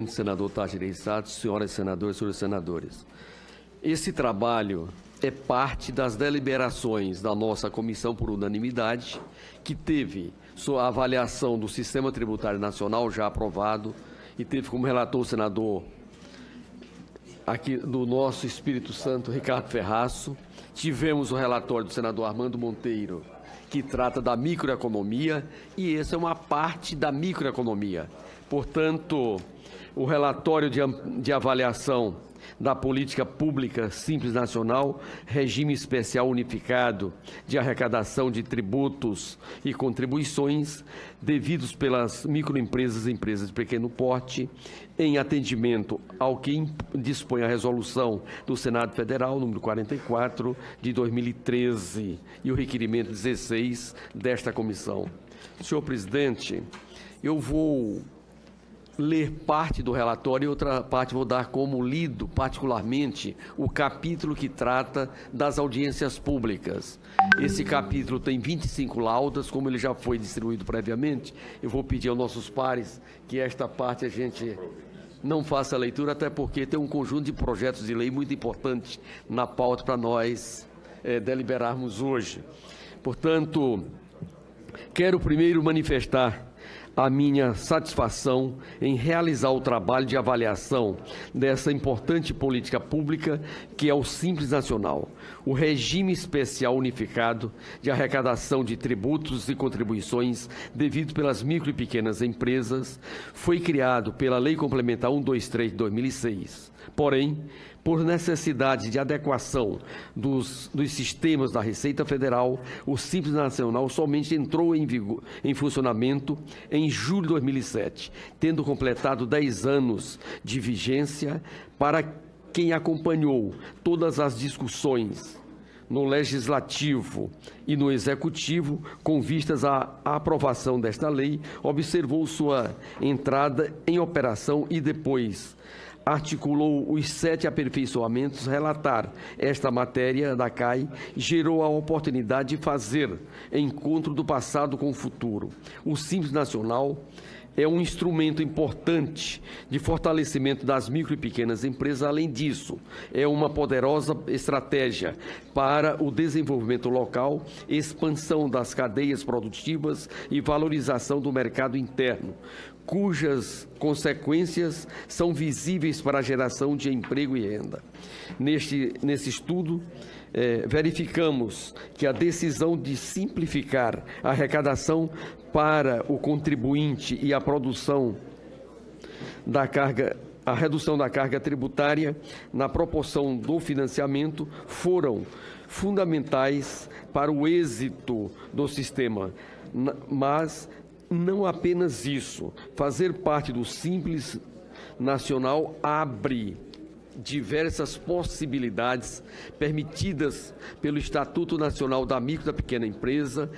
Senador Targirei Sato, senhoras senadoras e senhores senadores. Esse trabalho é parte das deliberações da nossa comissão por unanimidade, que teve sua avaliação do Sistema Tributário Nacional já aprovado e teve como relator o senador aqui do nosso Espírito Santo, Ricardo Ferraço. Tivemos o relatório do senador Armando Monteiro, que trata da microeconomia, e essa é uma parte da microeconomia. Portanto, o relatório de avaliação da política pública simples nacional, regime especial unificado de arrecadação de tributos e contribuições devidos pelas microempresas e empresas de pequeno porte, em atendimento ao que dispõe a resolução do Senado Federal, número 44, de 2013, e o requerimento 16 desta comissão. Senhor presidente, eu vou ler parte do relatório e outra parte vou dar como lido, particularmente, o capítulo que trata das audiências públicas. Esse capítulo tem 25 laudas, como ele já foi distribuído previamente. Eu vou pedir aos nossos pares que esta parte a gente não faça a leitura, até porque tem um conjunto de projetos de lei muito importantes na pauta para nós deliberarmos hoje. Portanto, quero primeiro manifestar a minha satisfação em realizar o trabalho de avaliação dessa importante política pública que é o Simples Nacional, o regime especial unificado de arrecadação de tributos e contribuições devido pelas micro e pequenas empresas, foi criado pela Lei Complementar 123 de 2006. Porém, por necessidade de adequação dos sistemas da Receita Federal, o Simples Nacional somente entrou em funcionamento em julho de 2007, tendo completado 10 anos de vigência. Para quem acompanhou todas as discussões no Legislativo e no Executivo, com vistas à aprovação desta lei, observou sua entrada em operação e depois articulou os 7 aperfeiçoamentos. Relatar esta matéria da CAI gerou a oportunidade de fazer encontro do passado com o futuro. O Simples Nacional é um instrumento importante de fortalecimento das micro e pequenas empresas. Além disso, é uma poderosa estratégia para o desenvolvimento local, expansão das cadeias produtivas e valorização do mercado interno, cujas consequências são visíveis para a geração de emprego e renda. Nesse estudo, verificamos que a decisão de simplificar a arrecadação para o contribuinte e a redução da carga tributária na proporção do financiamento foram fundamentais para o êxito do sistema, mas não apenas isso. Fazer parte do Simples Nacional abre diversas possibilidades permitidas pelo Estatuto Nacional da Micro e da Pequena Empresa.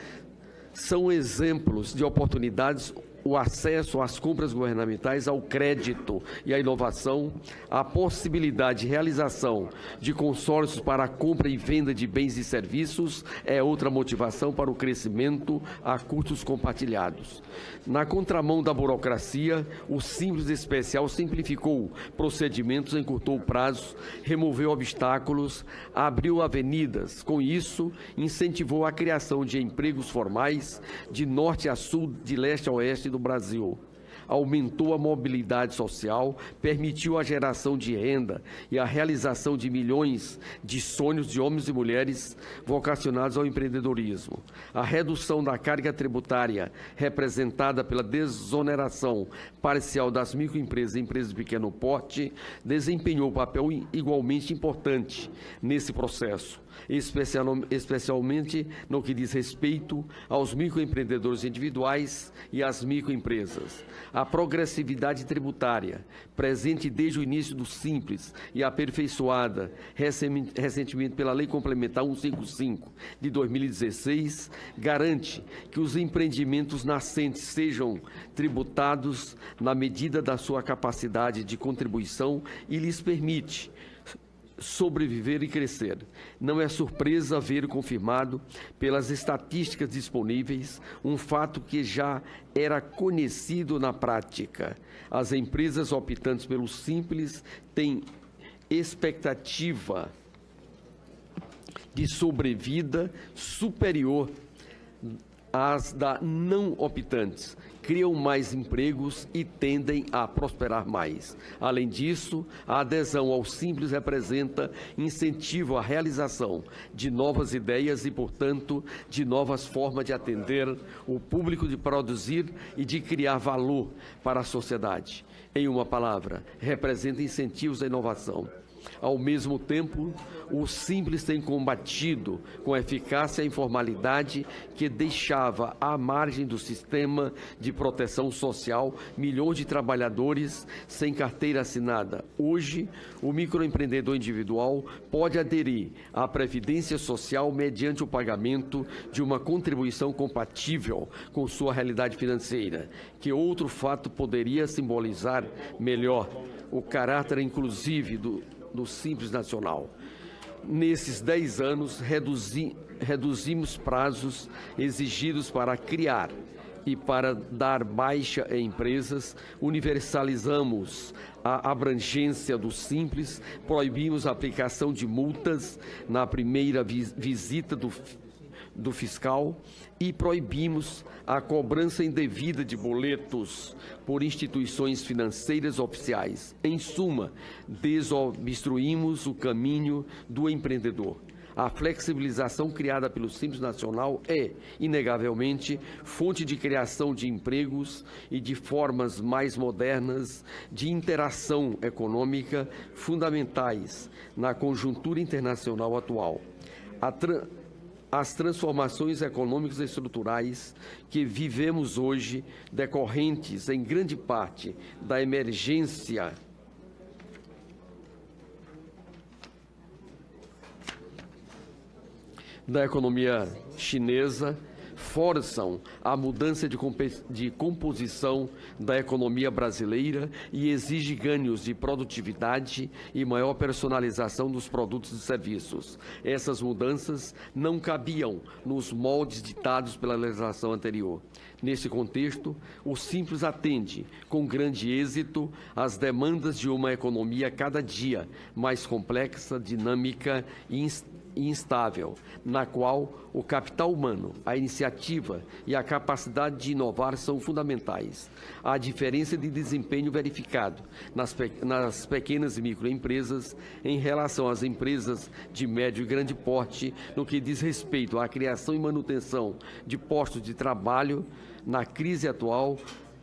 São exemplos de oportunidades o acesso às compras governamentais, ao crédito e à inovação, a possibilidade de realização de consórcios para a compra e venda de bens e serviços é outra motivação para o crescimento a custos compartilhados. Na contramão da burocracia, o Simples Especial simplificou procedimentos, encurtou prazos, removeu obstáculos, abriu avenidas. Com isso, incentivou a criação de empregos formais de norte a sul, de leste a oeste do Brasil. Aumentou a mobilidade social, permitiu a geração de renda e a realização de milhões de sonhos de homens e mulheres vocacionados ao empreendedorismo. A redução da carga tributária, representada pela desoneração parcial das microempresas e empresas de pequeno porte, desempenhou um papel igualmente importante nesse processo, especialmente no que diz respeito aos microempreendedores individuais e às microempresas. A progressividade tributária, presente desde o início do Simples e aperfeiçoada recentemente pela Lei Complementar 155 de 2016, garante que os empreendimentos nascentes sejam tributados na medida da sua capacidade de contribuição e lhes permite sobreviver e crescer. Não é surpresa ver confirmado pelas estatísticas disponíveis um fato que já era conhecido na prática. As empresas optantes pelo Simples têm expectativa de sobrevida superior às da não optantes, criam mais empregos e tendem a prosperar mais. Além disso, a adesão ao Simples representa incentivo à realização de novas ideias e, portanto, de novas formas de atender o público, de produzir e de criar valor para a sociedade. Em uma palavra, representa incentivos à inovação. Ao mesmo tempo, o Simples tem combatido com eficácia a informalidade que deixava à margem do sistema de proteção social milhões de trabalhadores sem carteira assinada. Hoje, o microempreendedor individual pode aderir à Previdência Social mediante o pagamento de uma contribuição compatível com sua realidade financeira, que outro fato poderia simbolizar melhor o caráter inclusive do Simples Nacional. Nesses 10 anos, reduzimos prazos exigidos para criar e para dar baixa em empresas, universalizamos a abrangência do Simples, proibimos a aplicação de multas na primeira visita do fiscal e proibimos a cobrança indevida de boletos por instituições financeiras oficiais. Em suma, desobstruímos o caminho do empreendedor. A flexibilização criada pelo Simples Nacional é, inegavelmente, fonte de criação de empregos e de formas mais modernas de interação econômica fundamentais na conjuntura internacional atual. As transformações econômicas e estruturais que vivemos hoje, decorrentes em grande parte da emergência da economia chinesa, forçam a mudança de composição da economia brasileira e exigem ganhos de produtividade e maior personalização dos produtos e serviços. Essas mudanças não cabiam nos moldes ditados pela legislação anterior. Nesse contexto, o Simples atende, com grande êxito, às demandas de uma economia cada dia mais complexa, dinâmica e instável, na qual o capital humano, a iniciativa e a capacidade de inovar são fundamentais. A diferença de desempenho verificado nas pequenas e microempresas em relação às empresas de médio e grande porte no que diz respeito à criação e manutenção de postos de trabalho na crise atual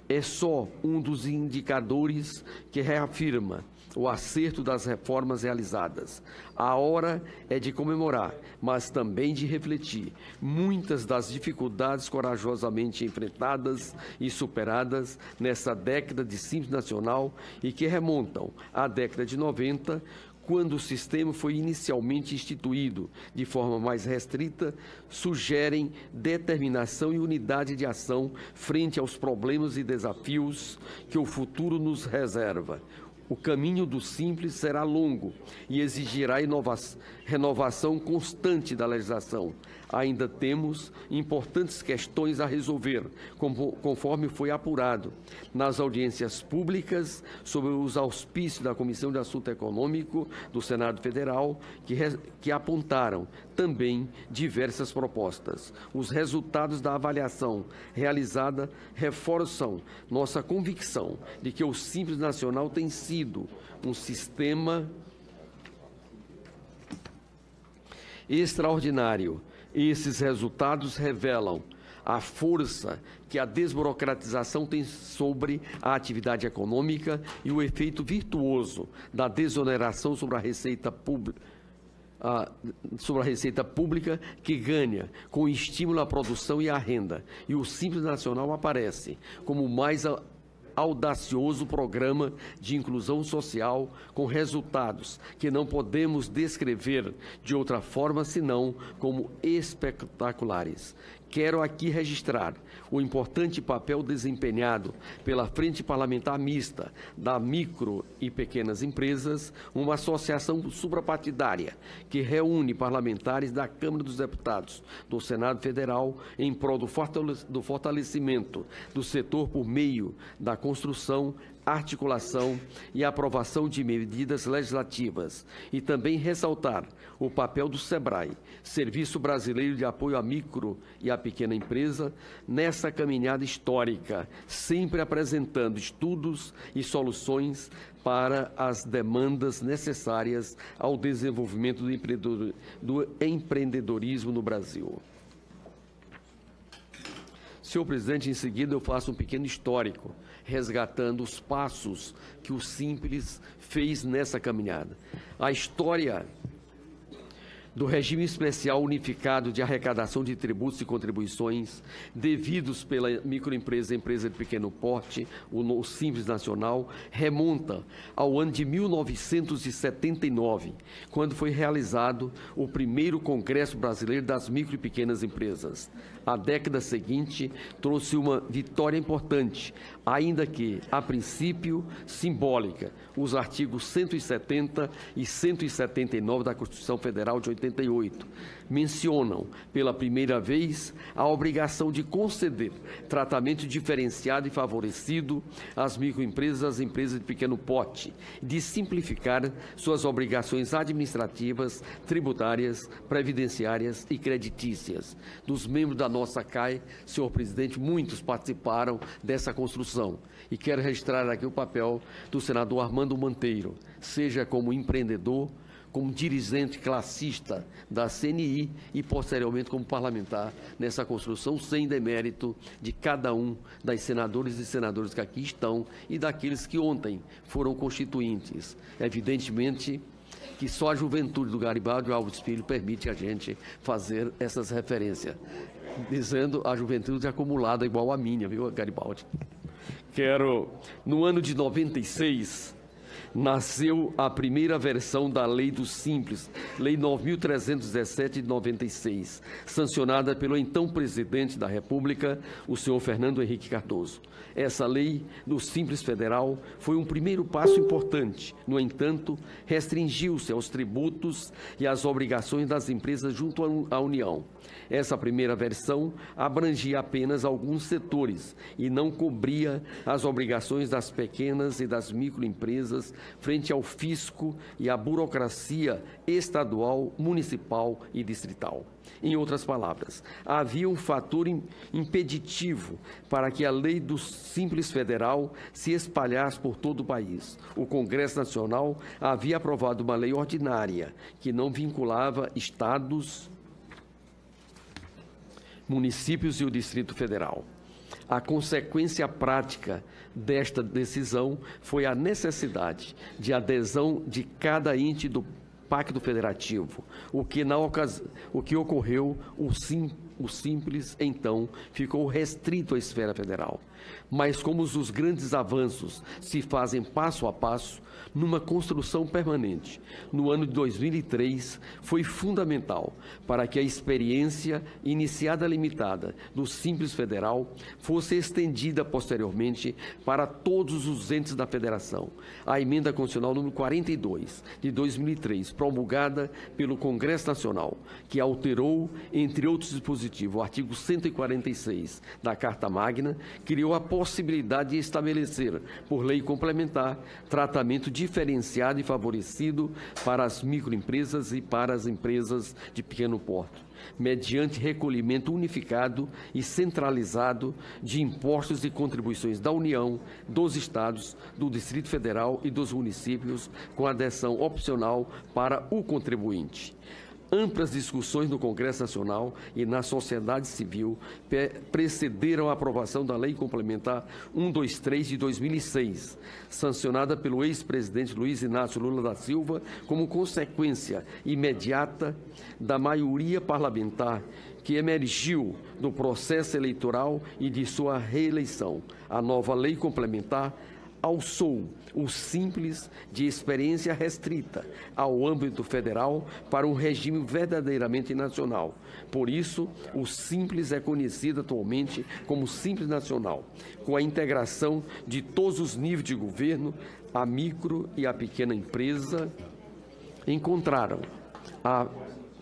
é só um dos indicadores que reafirma o acerto das reformas realizadas. A hora é de comemorar, mas também de refletir. Muitas das dificuldades corajosamente enfrentadas e superadas nessa década de Simples Nacional e que remontam à década de 90, quando o sistema foi inicialmente instituído de forma mais restrita, sugerem determinação e unidade de ação frente aos problemas e desafios que o futuro nos reserva. O caminho do Simples será longo e exigirá renovação constante da legislação. Ainda temos importantes questões a resolver, conforme foi apurado nas audiências públicas sob os auspícios da Comissão de Assunto Econômico do Senado Federal, que apontaram também diversas propostas. Os resultados da avaliação realizada reforçam nossa convicção de que o Simples Nacional tem sido um sistema extraordinário. Esses resultados revelam a força que a desburocratização tem sobre a atividade econômica e o efeito virtuoso da desoneração sobre a receita pública que ganha com estímulo à produção e à renda. E o Simples Nacional aparece como o mais audacioso programa de inclusão social com resultados que não podemos descrever de outra forma senão como espetaculares. quero aqui registrar o importante papel desempenhado pela Frente Parlamentar Mista da Micro e Pequenas Empresas, uma associação suprapartidária que reúne parlamentares da Câmara dos Deputados do Senado Federal em prol do fortalecimento do setor por meio da construção, articulação e aprovação de medidas legislativas, e também ressaltar o papel do SEBRAE, Serviço Brasileiro de Apoio à Micro e à Pequena Empresa, nessa caminhada histórica, sempre apresentando estudos e soluções para as demandas necessárias ao desenvolvimento do empreendedorismo no Brasil. Senhor presidente, em seguida eu faço um pequeno histórico, resgatando os passos que o Simples fez nessa caminhada. A história do regime especial unificado de arrecadação de tributos e contribuições devidos pela microempresa e empresa de pequeno porte, o Simples Nacional, remonta ao ano de 1979, quando foi realizado o primeiro Congresso Brasileiro das Micro e Pequenas Empresas. A década seguinte trouxe uma vitória importante, ainda que, a princípio, simbólica. Os artigos 170 e 179 da Constituição Federal de 88 mencionam, pela primeira vez, a obrigação de conceder tratamento diferenciado e favorecido às microempresas e às empresas de pequeno porte, de simplificar suas obrigações administrativas, tributárias, previdenciárias e creditícias. Dos membros da nossa CAI, senhor presidente, muitos participaram dessa construção. E quero registrar aqui o papel do senador Armando Monteiro, seja como empreendedor, como dirigente classista da CNI e, posteriormente, como parlamentar nessa construção, sem demérito de cada um das senadoras e senadores que aqui estão e daqueles que ontem foram constituintes. Evidentemente que só a juventude do Garibaldi Alves Filho permite a gente fazer essas referências, dizendo a juventude acumulada igual a minha, viu, Garibaldi? No ano de 96, nasceu a primeira versão da Lei do Simples, Lei 9.317 de 96, sancionada pelo então presidente da República, o senhor Fernando Henrique Cardoso. Essa lei do Simples Federal foi um primeiro passo importante. No entanto, restringiu-se aos tributos e às obrigações das empresas junto à União. Essa primeira versão abrangia apenas alguns setores e não cobria as obrigações das pequenas e das microempresas frente ao fisco e à burocracia estadual, municipal e distrital. Em outras palavras, havia um fator impeditivo para que a lei do Simples Federal se espalhasse por todo o país. O Congresso Nacional havia aprovado uma lei ordinária que não vinculava estados, municípios e o Distrito Federal. A consequência prática desta decisão foi a necessidade de adesão de cada ente do Pacto Federativo, o que ocorreu, o Simples, então, ficou restrito à esfera federal. Mas como os grandes avanços se fazem passo a passo, numa construção permanente, no ano de 2003, foi fundamental para que a experiência iniciada limitada do Simples Federal fosse estendida posteriormente para todos os entes da Federação. A Emenda Constitucional número 42, de 2003, promulgada pelo Congresso Nacional, que alterou, entre outros dispositivos, o artigo 146 da Carta Magna, criou a possibilidade de estabelecer, por lei complementar, tratamento diferenciado e favorecido para as microempresas e para as empresas de pequeno porte, mediante recolhimento unificado e centralizado de impostos e contribuições da União, dos Estados, do Distrito Federal e dos municípios, com adesão opcional para o contribuinte. Amplas discussões no Congresso Nacional e na sociedade civil precederam a aprovação da Lei Complementar 123 de 2006, sancionada pelo ex-presidente Luiz Inácio Lula da Silva como consequência imediata da maioria parlamentar que emergiu do processo eleitoral e de sua reeleição. A nova lei complementar alçou o Simples de experiência restrita ao âmbito federal para um regime verdadeiramente nacional. Por isso, o Simples é conhecido atualmente como Simples Nacional, com a integração de todos os níveis de governo. A micro e a pequena empresa encontraram a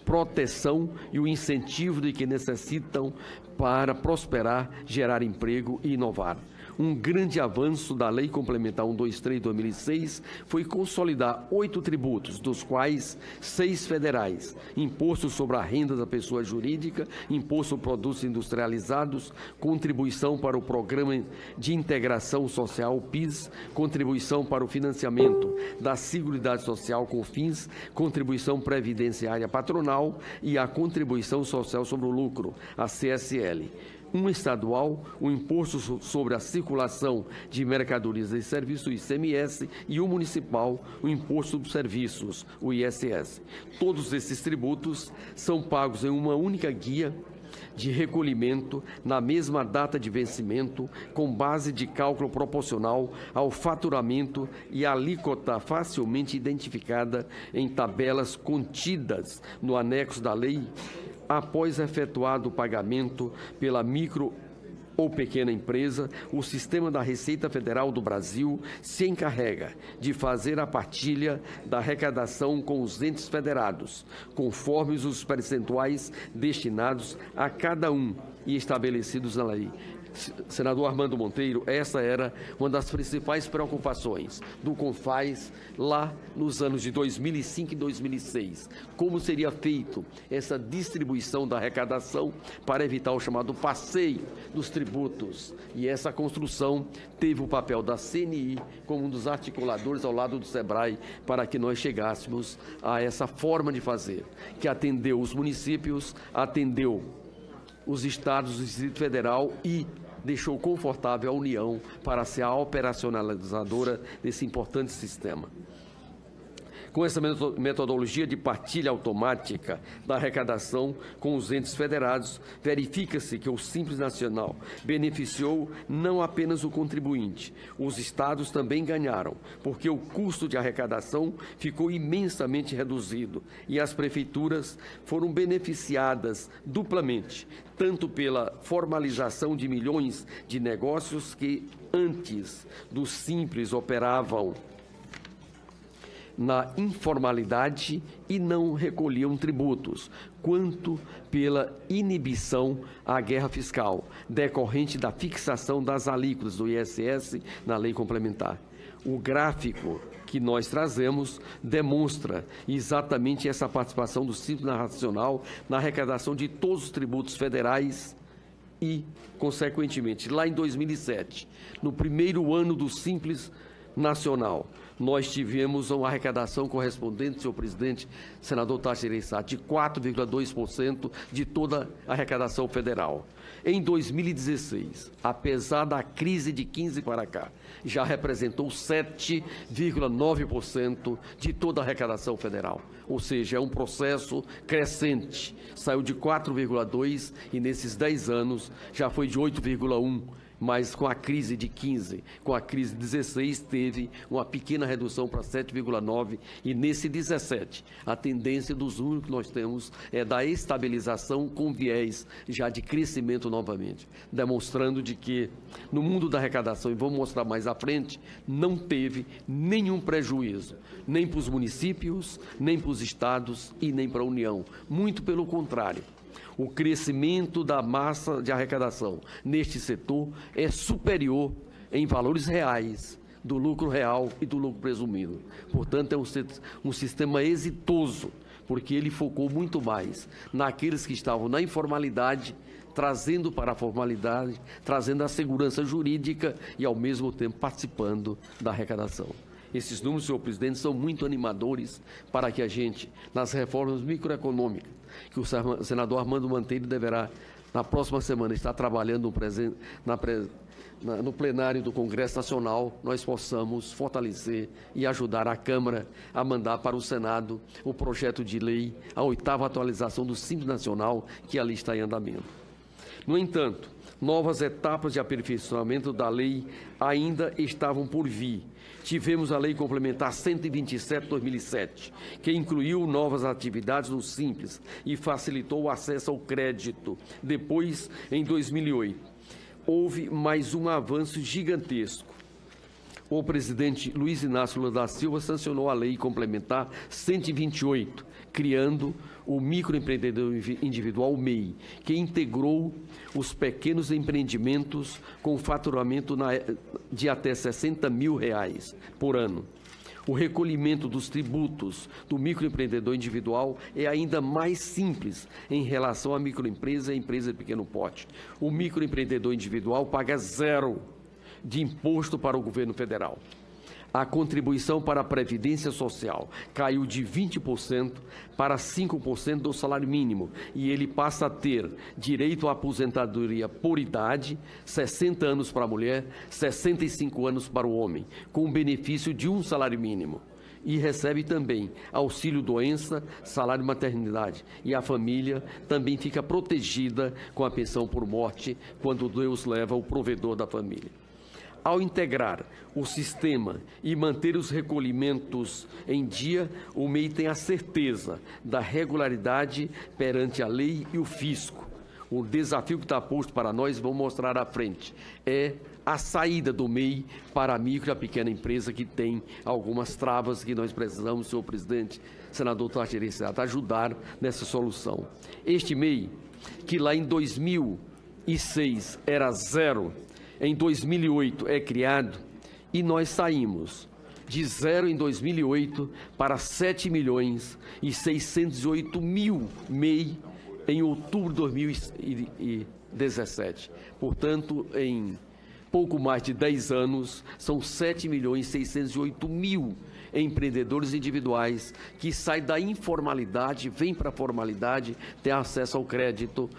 proteção e o incentivo de que necessitam para prosperar, gerar emprego e inovar. Um grande avanço da Lei Complementar 123 de 2006 foi consolidar 8 tributos, dos quais 6 federais: imposto sobre a renda da pessoa jurídica, imposto sobre produtos industrializados, contribuição para o Programa de Integração Social, PIS, contribuição para o financiamento da Seguridade Social, COFINS, contribuição previdenciária patronal e a contribuição social sobre o lucro, a CSL. Um estadual, o Imposto sobre a Circulação de Mercadorias e Serviços, o ICMS, e o municipal, o Imposto sobre Serviços, o ISS. Todos esses tributos são pagos em uma única guia de recolhimento na mesma data de vencimento, com base de cálculo proporcional ao faturamento e alíquota facilmente identificada em tabelas contidas no anexo da lei. Após efetuado o pagamento pela micro ou pequena empresa, o Sistema da Receita Federal do Brasil se encarrega de fazer a partilha da arrecadação com os entes federados, conforme os percentuais destinados a cada um e estabelecidos na lei. Senador Armando Monteiro, essa era uma das principais preocupações do CONFAS lá nos anos de 2005 e 2006. Como seria feito essa distribuição da arrecadação para evitar o chamado passeio dos tributos? E essa construção teve o papel da CNI como um dos articuladores ao lado do SEBRAE para que nós chegássemos a essa forma de fazer, que atendeu os municípios, atendeu os estados, o Distrito Federal e deixou confortável a União para ser a operacionalizadora desse importante sistema. Com essa metodologia de partilha automática da arrecadação com os entes federados, verifica-se que o Simples Nacional beneficiou não apenas o contribuinte, os estados também ganharam, porque o custo de arrecadação ficou imensamente reduzido e as prefeituras foram beneficiadas duplamente, tanto pela formalização de milhões de negócios que antes do Simples operavam na informalidade e não recolhiam tributos, quanto pela inibição à guerra fiscal, decorrente da fixação das alíquotas do ISS na lei complementar. O gráfico que nós trazemos demonstra exatamente essa participação do Simples Nacional na arrecadação de todos os tributos federais e, consequentemente, lá em 2007, no primeiro ano do Simples Nacional, nós tivemos uma arrecadação correspondente, senhor presidente, senador Tasso Gereissati, de 4,2% de toda a arrecadação federal. Em 2016, apesar da crise de 15 para cá, já representou 7,9% de toda a arrecadação federal. Ou seja, é um processo crescente. Saiu de 4,2% e nesses 10 anos já foi de 8,1%. Mas com a crise de 15, com a crise de 16, teve uma pequena redução para 7,9%, e nesse 17, a tendência dos números que nós temos é da estabilização com viés já de crescimento novamente, demonstrando de que no mundo da arrecadação, e vamos mostrar mais à frente, não teve nenhum prejuízo, nem para os municípios, nem para os estados e nem para a União, muito pelo contrário. O crescimento da massa de arrecadação neste setor é superior em valores reais do lucro real e do lucro presumido. Portanto, é um sistema exitoso, porque ele focou muito mais naqueles que estavam na informalidade, trazendo para a formalidade, trazendo a segurança jurídica e, ao mesmo tempo, participando da arrecadação. Esses números, senhor presidente, são muito animadores para que a gente, nas reformas microeconômicas, que o senador Armando Monteiro deverá, na próxima semana, estar trabalhando no plenário do Congresso Nacional, nós possamos fortalecer e ajudar a Câmara a mandar para o Senado o projeto de lei, a 8ª atualização do Simples Nacional, que ali está em andamento. No entanto, Novas etapas de aperfeiçoamento da lei ainda estavam por vir. Tivemos a Lei Complementar 127/2007, que incluiu novas atividades no Simples e facilitou o acesso ao crédito. Depois, em 2008, houve mais um avanço gigantesco. O presidente Luiz Inácio Lula da Silva sancionou a Lei Complementar 128, criando o microempreendedor individual MEI, que integrou os pequenos empreendimentos com faturamento de até R$60 mil por ano. O recolhimento dos tributos do microempreendedor individual é ainda mais simples em relação à microempresa e empresa de pequeno porte. O microempreendedor individual paga 0 de imposto para o governo federal. A contribuição para a Previdência Social caiu de 20% para 5% do salário mínimo e ele passa a ter direito à aposentadoria por idade, 60 anos para a mulher, 65 anos para o homem, com o benefício de um salário mínimo. E recebe também auxílio-doença, salário maternidade. E a família também fica protegida com a pensão por morte quando Deus leva o provedor da família. Ao integrar o sistema e manter os recolhimentos em dia, o MEI tem a certeza da regularidade perante a lei e o fisco. O desafio que está posto para nós, vamos mostrar à frente, é a saída do MEI para a micro e a pequena empresa, que tem algumas travas que nós precisamos, senhor presidente, senador Tarcísio Seata, ajudar nessa solução. Este MEI, que lá em 2006 era 0, em 2008 é criado, e nós saímos de 0 em 2008 para 7.608.000 MEI em outubro de 2017. Portanto, em pouco mais de 10 anos, são 7.608.000 empreendedores individuais que saem da informalidade, vêm para a formalidade, têm acesso ao crédito,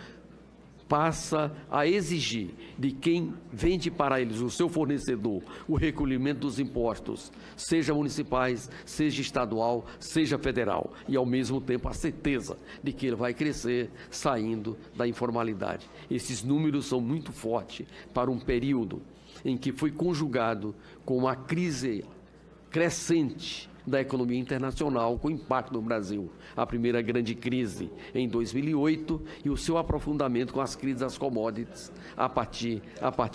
passa a exigir de quem vende para eles, o seu fornecedor, o recolhimento dos impostos, seja municipais, seja estadual, seja federal, e ao mesmo tempo a certeza de que ele vai crescer saindo da informalidade. Esses números são muito fortes para um período em que foi conjugado com uma crise crescente da economia internacional, com impacto no Brasil. A primeira grande crise em 2008 e o seu aprofundamento com as crises das commodities a partir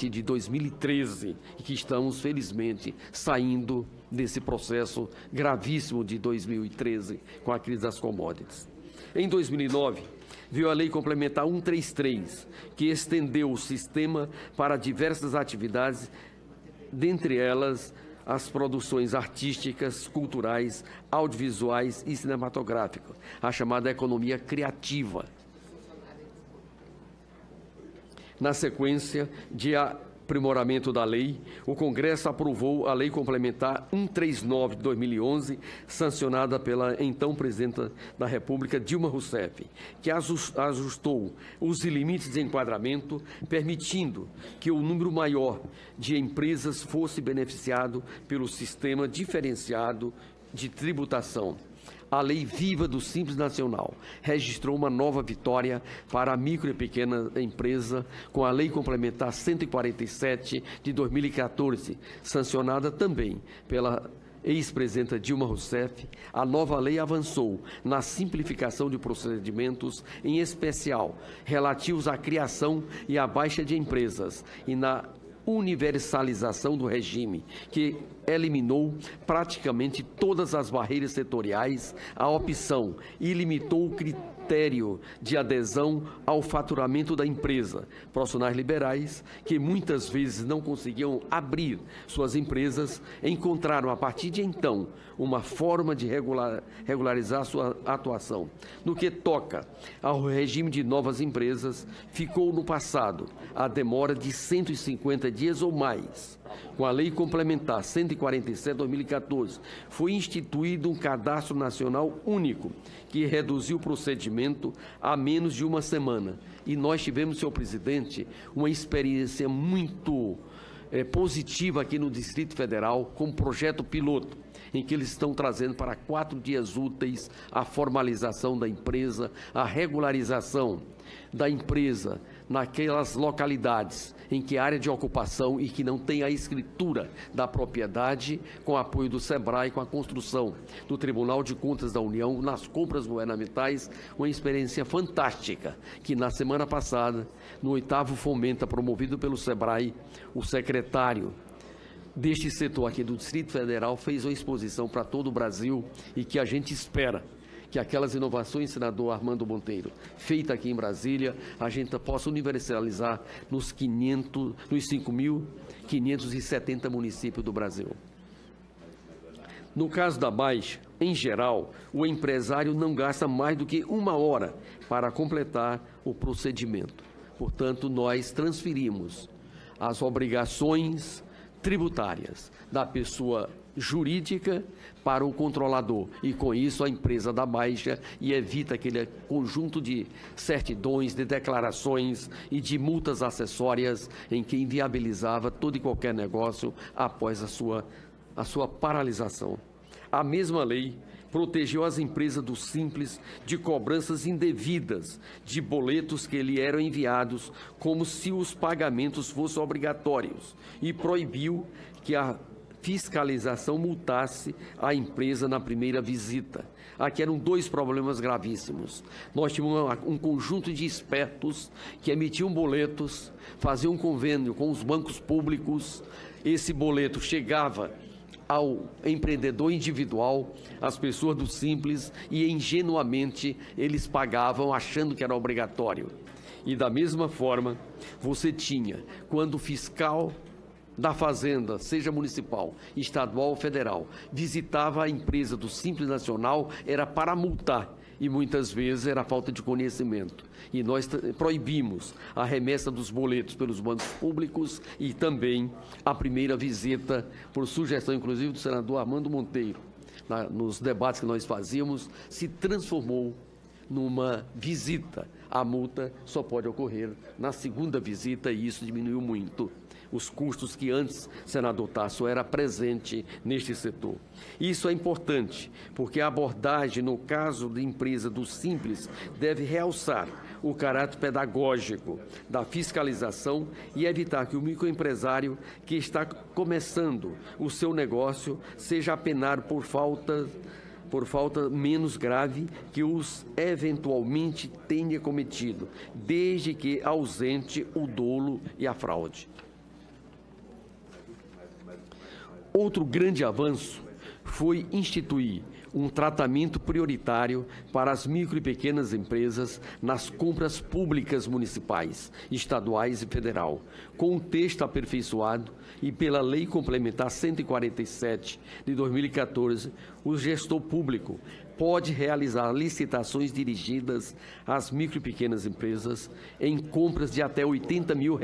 de 2013, e que estamos, felizmente, saindo desse processo gravíssimo de 2013 com a crise das commodities. Em 2009, veio a Lei Complementar 133, que estendeu o sistema para diversas atividades, dentre elas as produções artísticas, culturais, audiovisuais e cinematográficas, a chamada economia criativa. Na sequência de aprimoramento da lei, o Congresso aprovou a Lei Complementar 139 de 2011, sancionada pela então Presidenta da República, Dilma Rousseff, que ajustou os limites de enquadramento, permitindo que o número maior de empresas fosse beneficiado pelo sistema diferenciado de tributação. A Lei Viva do Simples Nacional registrou uma nova vitória para a micro e pequena empresa com a Lei Complementar 147 de 2014, sancionada também pela ex-presidenta Dilma Rousseff. A nova lei avançou na simplificação de procedimentos, em especial relativos à criação e à baixa de empresas, e na universalização do regime, que eliminou praticamente todas as barreiras setoriais à opção e limitou o critério de adesão ao faturamento da empresa. Profissionais liberais, que muitas vezes não conseguiam abrir suas empresas, encontraram a partir de então uma forma de regularizar sua atuação. No que toca ao regime de novas empresas, ficou no passado a demora de 150 dias ou mais. Com a Lei Complementar 147 de 2014, foi instituído um cadastro nacional único, que reduziu o procedimento a menos de uma semana. E nós tivemos, senhor presidente, uma experiência muito positiva aqui no Distrito Federal, com um projeto piloto. em que eles estão trazendo para 4 dias úteis a formalização da empresa, a regularização da empresa naquelas localidades em que a área de ocupação e que não tem a escritura da propriedade, com apoio do SEBRAE, com a construção do Tribunal de Contas da União, nas compras governamentais, uma experiência fantástica, que na semana passada, no 8º Fomenta, promovido pelo SEBRAE, o secretário deste setor aqui do Distrito Federal fez uma exposição para todo o Brasil e que a gente espera que aquelas inovações, senador Armando Monteiro, feitas aqui em Brasília, a gente possa universalizar nos 5.570 municípios do Brasil. No caso da Baixa, em geral, o empresário não gasta mais do que 1 hora para completar o procedimento. Portanto, nós transferimos as obrigações tributárias da pessoa jurídica para o controlador e, com isso, a empresa dá baixa e evita aquele conjunto de certidões, de declarações e de multas acessórias em que inviabilizava todo e qualquer negócio após a sua paralisação. A mesma lei protegeu as empresas do Simples de cobranças indevidas de boletos que lhe eram enviados como se os pagamentos fossem obrigatórios e proibiu que a fiscalização multasse a empresa na primeira visita. Aqui eram 2 problemas gravíssimos. Nós tínhamos um conjunto de espertos que emitiam boletos, faziam um convênio com os bancos públicos, esse boleto chegava ao empreendedor individual, às pessoas do Simples, e ingenuamente eles pagavam achando que era obrigatório. E da mesma forma, você tinha, quando o fiscal da Fazenda, seja municipal, estadual ou federal, visitava a empresa do Simples Nacional, era para multar, e muitas vezes era falta de conhecimento. E nós proibimos a remessa dos boletos pelos bancos públicos e também a primeira visita, por sugestão inclusive do senador Armando Monteiro, nos debates que nós fazíamos, se transformou numa visita. A multa só pode ocorrer na segunda visita e isso diminuiu muito os custos que antes, senador Tasso, era presente neste setor. Isso é importante, porque a abordagem, no caso de empresa do Simples, deve realçar o caráter pedagógico da fiscalização e evitar que o microempresário que está começando o seu negócio seja apenado por falta menos grave que os eventualmente tenha cometido, desde que ausente o dolo e a fraude. Outro grande avanço foi instituir um tratamento prioritário para as micro e pequenas empresas nas compras públicas municipais, estaduais e federal, com um texto aperfeiçoado e pela Lei Complementar 147 de 2014, o gestor público pode realizar licitações dirigidas às micro e pequenas empresas em compras de até R$80 mil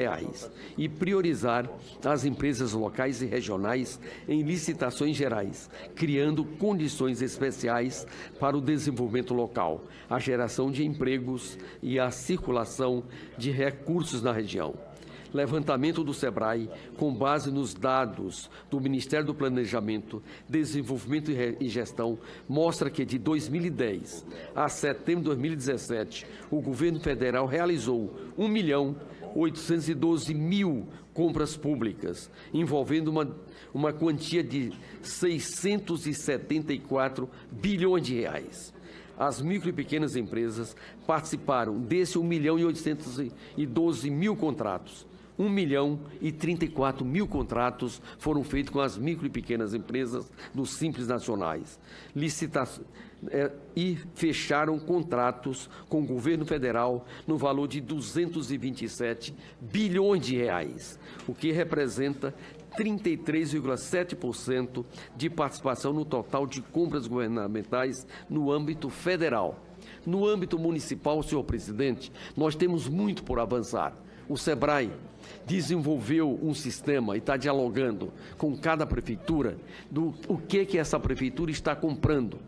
e priorizar as empresas locais e regionais em licitações gerais, criando condições especiais para o desenvolvimento local, a geração de empregos e a circulação de recursos na região. Levantamento do SEBRAE, com base nos dados do Ministério do Planejamento, Desenvolvimento e Gestão, mostra que de 2010 a setembro de 2017, o governo federal realizou 1.812.000 compras públicas, envolvendo uma quantia de 674 bilhões de reais. As micro e pequenas empresas participaram desse 1.812.000 contratos. 1.034.000 contratos foram feitos com as micro e pequenas empresas dos Simples Nacionais. E fecharam contratos com o governo federal no valor de 227 bilhões de reais, o que representa 33,7% de participação no total de compras governamentais no âmbito federal. No âmbito municipal, senhor presidente, nós temos muito por avançar. O SEBRAE desenvolveu um sistema e está dialogando com cada prefeitura do que essa prefeitura está comprando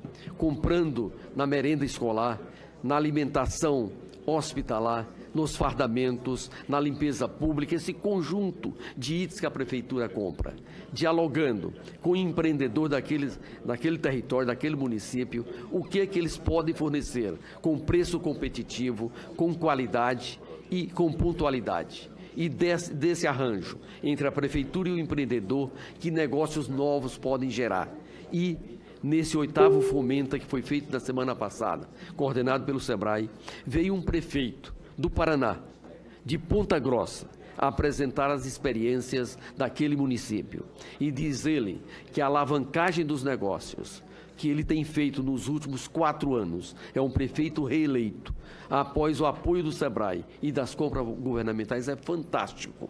na merenda escolar, na alimentação hospitalar, nos fardamentos, na limpeza pública, esse conjunto de itens que a Prefeitura compra, dialogando com o empreendedor daquele território, daquele município, o que é que eles podem fornecer com preço competitivo, com qualidade e com pontualidade. E desse arranjo entre a Prefeitura e o empreendedor, que negócios novos podem gerar. E nesse 8º Fomenta, que foi feito na semana passada, coordenado pelo SEBRAE, veio um prefeito do Paraná, de Ponta Grossa, a apresentar as experiências daquele município. E diz ele que a alavancagem dos negócios que ele tem feito nos últimos 4 anos, é um prefeito reeleito, após o apoio do SEBRAE e das compras governamentais, é fantástico.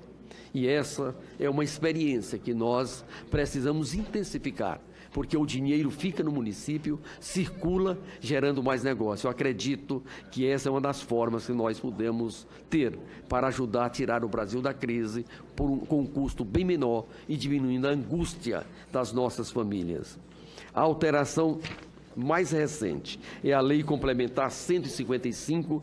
E essa é uma experiência que nós precisamos intensificar, porque o dinheiro fica no município, circula, gerando mais negócio. Eu acredito que essa é uma das formas que nós podemos ter para ajudar a tirar o Brasil da crise com um custo bem menor e diminuindo a angústia das nossas famílias. A alteração mais recente é a Lei Complementar 155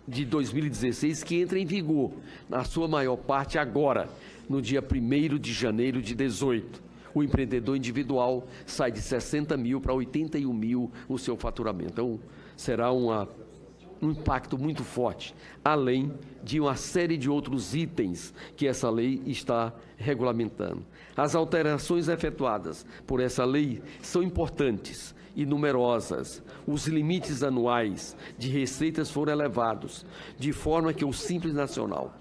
de 2016, que entra em vigor, na sua maior parte agora, no dia 1º de janeiro de 2018. O empreendedor individual sai de 60 mil para 81 mil o seu faturamento. Então, será um impacto muito forte, além de uma série de outros itens que essa lei está regulamentando. As alterações efetuadas por essa lei são importantes e numerosas. Os limites anuais de receitas foram elevados, de forma que o Simples Nacional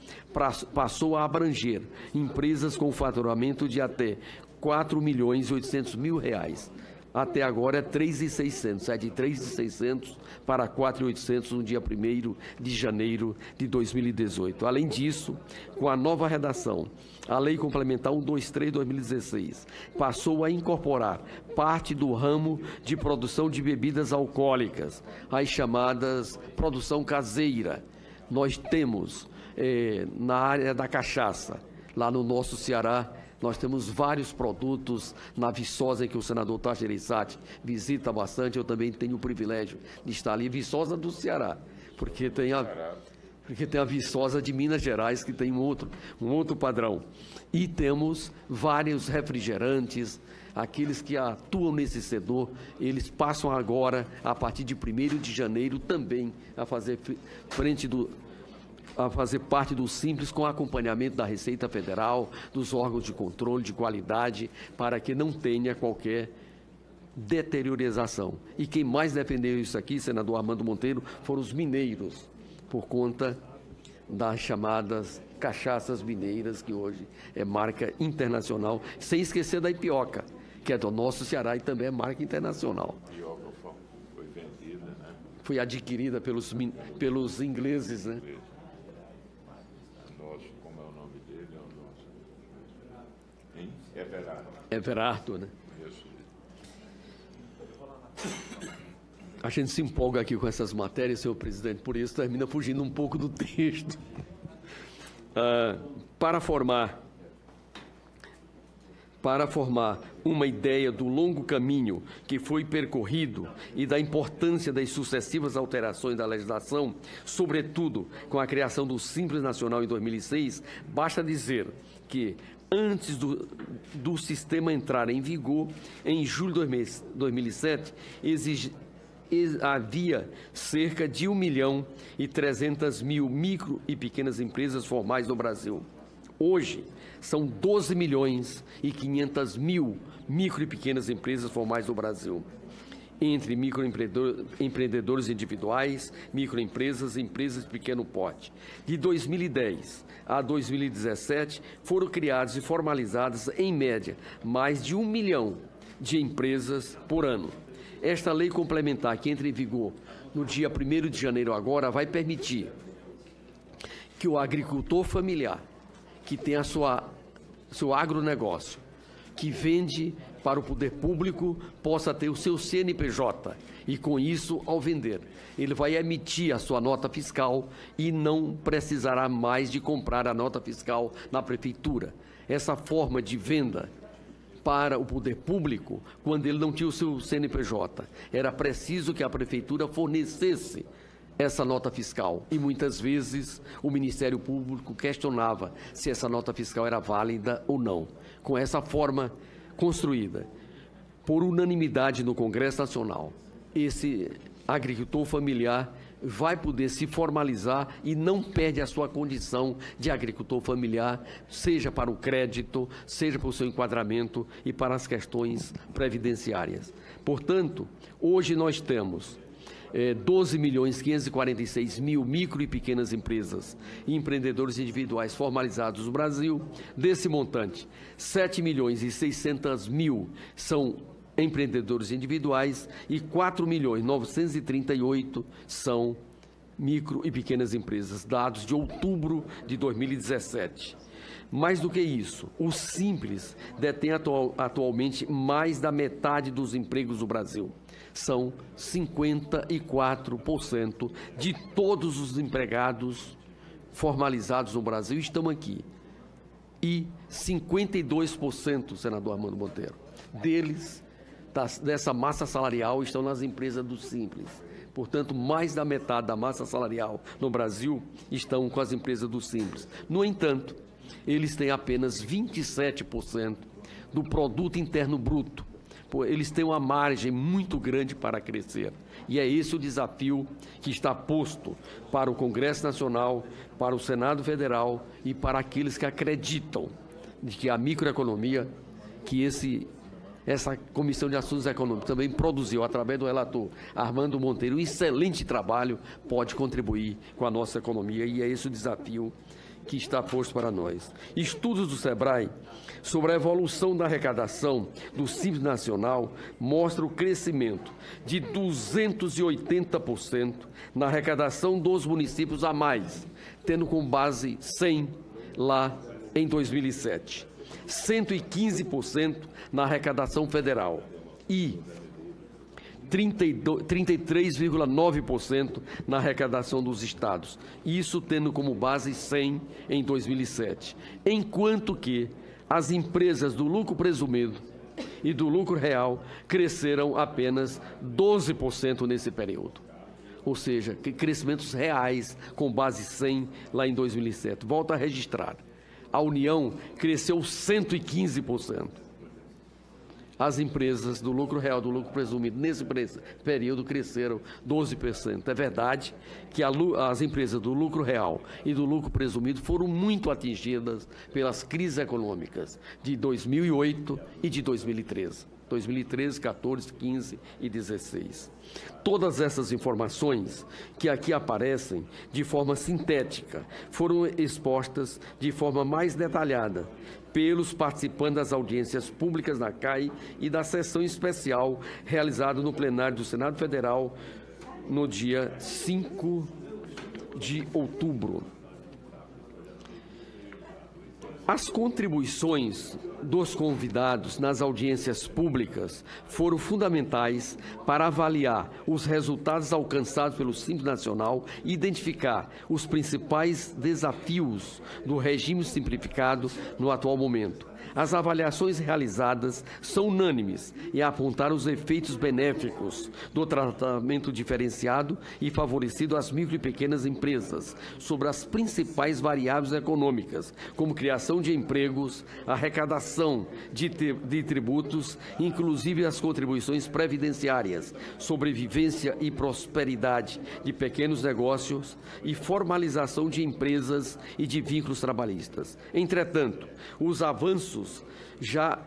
passou a abranger empresas com faturamento de até R$4.800.000. Até agora é 3.600, é de 3.600 para 4.800 no dia 1º de janeiro de 2018. Além disso, com a nova redação, a Lei Complementar 123/2016 passou a incorporar parte do ramo de produção de bebidas alcoólicas, as chamadas produção caseira. Nós temos, na área da cachaça, lá no nosso Ceará, nós temos vários produtos na Viçosa, em que o senador Tasso Gereissati visita bastante. Eu também tenho o privilégio de estar ali. Viçosa do Ceará, porque tem a Viçosa de Minas Gerais, que tem um outro padrão. E temos vários refrigerantes. Aqueles que atuam nesse setor, eles passam agora, a partir de 1º de janeiro, também a fazer parte do Simples, com acompanhamento da Receita Federal, dos órgãos de controle de qualidade, para que não tenha qualquer deteriorização. E quem mais defendeu isso aqui, senador Armando Monteiro, foram os mineiros, por conta das chamadas cachaças mineiras, que hoje é marca internacional, sem esquecer da Ipioca, que é do nosso Ceará e também é marca internacional. A Ipioca foi vendida, né? Foi adquirida pelos ingleses, né? Como é o nome dele? Everardo. Everardo, né? Isso. A gente se empolga aqui com essas matérias, senhor presidente, por isso termina fugindo um pouco do texto. Para formar uma ideia do longo caminho que foi percorrido e da importância das sucessivas alterações da legislação, sobretudo com a criação do Simples Nacional em 2006, basta dizer que, antes do sistema entrar em vigor, em julho de 2007, havia cerca de 1.300.000 micro e pequenas empresas formais no Brasil. Hoje, são 12.500.000 micro e pequenas empresas formais no Brasil, entre microempreendedores individuais, microempresas e empresas de pequeno porte. De 2010 a 2017, foram criadas e formalizadas, em média, mais de 1 milhão de empresas por ano. Esta lei complementar, que entra em vigor no dia 1º de janeiro agora, vai permitir que o agricultor familiar, que tem seu agronegócio, que vende para o poder público, possa ter o seu CNPJ e, com isso, ao vender, ele vai emitir a sua nota fiscal e não precisará mais de comprar a nota fiscal na prefeitura. Essa forma de venda para o poder público, quando ele não tinha o seu CNPJ, era preciso que a prefeitura fornecesse essa nota fiscal. E muitas vezes o Ministério Público questionava se essa nota fiscal era válida ou não. Com essa forma construída, por unanimidade no Congresso Nacional, esse agricultor familiar vai poder se formalizar e não perde a sua condição de agricultor familiar, seja para o crédito, seja para o seu enquadramento e para as questões previdenciárias. Portanto, hoje nós temos 12.546.000 micro e pequenas empresas e empreendedores individuais formalizados no Brasil. Desse montante, 7.600.000 são empreendedores individuais e 4.938.000 são micro e pequenas empresas, dados de outubro de 2017. Mais do que isso, o Simples detém atualmente mais da metade dos empregos do Brasil. São 54% de todos os empregados formalizados no Brasil estão aqui. E 52%, senador Armando Monteiro, dessa massa salarial estão nas empresas do Simples. Portanto, mais da metade da massa salarial no Brasil estão com as empresas do Simples. No entanto, eles têm apenas 27% do produto interno bruto. Eles têm uma margem muito grande para crescer. E é esse o desafio que está posto para o Congresso Nacional, para o Senado Federal e para aqueles que acreditam de que a microeconomia, que essa Comissão de Assuntos Econômicos também produziu, através do relator Armando Monteiro, um excelente trabalho, pode contribuir com a nossa economia, e é esse o desafio que está posto para nós. Estudos do SEBRAE sobre a evolução da arrecadação do Simples Nacional mostram o crescimento de 280% na arrecadação dos municípios a mais, tendo como base 100 lá em 2007. 115% na arrecadação federal e 33,9% na arrecadação dos estados, isso tendo como base 100 em 2007, enquanto que as empresas do lucro presumido e do lucro real cresceram apenas 12% nesse período. Ou seja, crescimentos reais com base 100 lá em 2007. Volto a registrar. A União cresceu 115%. As empresas do lucro real, do lucro presumido, nesse período cresceram 12%. É verdade que as empresas do lucro real e do lucro presumido foram muito atingidas pelas crises econômicas de 2008 e de 2013. 2013, 14, 15 e 16. Todas essas informações que aqui aparecem de forma sintética foram expostas de forma mais detalhada pelos participantes das audiências públicas na CAI e da sessão especial realizada no plenário do Senado Federal no dia 5 de outubro. As contribuições dos convidados nas audiências públicas foram fundamentais para avaliar os resultados alcançados pelo Simples Nacional e identificar os principais desafios do regime simplificado no atual momento. As avaliações realizadas são unânimes em apontar os efeitos benéficos do tratamento diferenciado e favorecido às micro e pequenas empresas sobre as principais variáveis econômicas, como criação de empregos, arrecadação de tributos, inclusive as contribuições previdenciárias, sobrevivência e prosperidade de pequenos negócios e formalização de empresas e de vínculos trabalhistas. Entretanto, os avanços já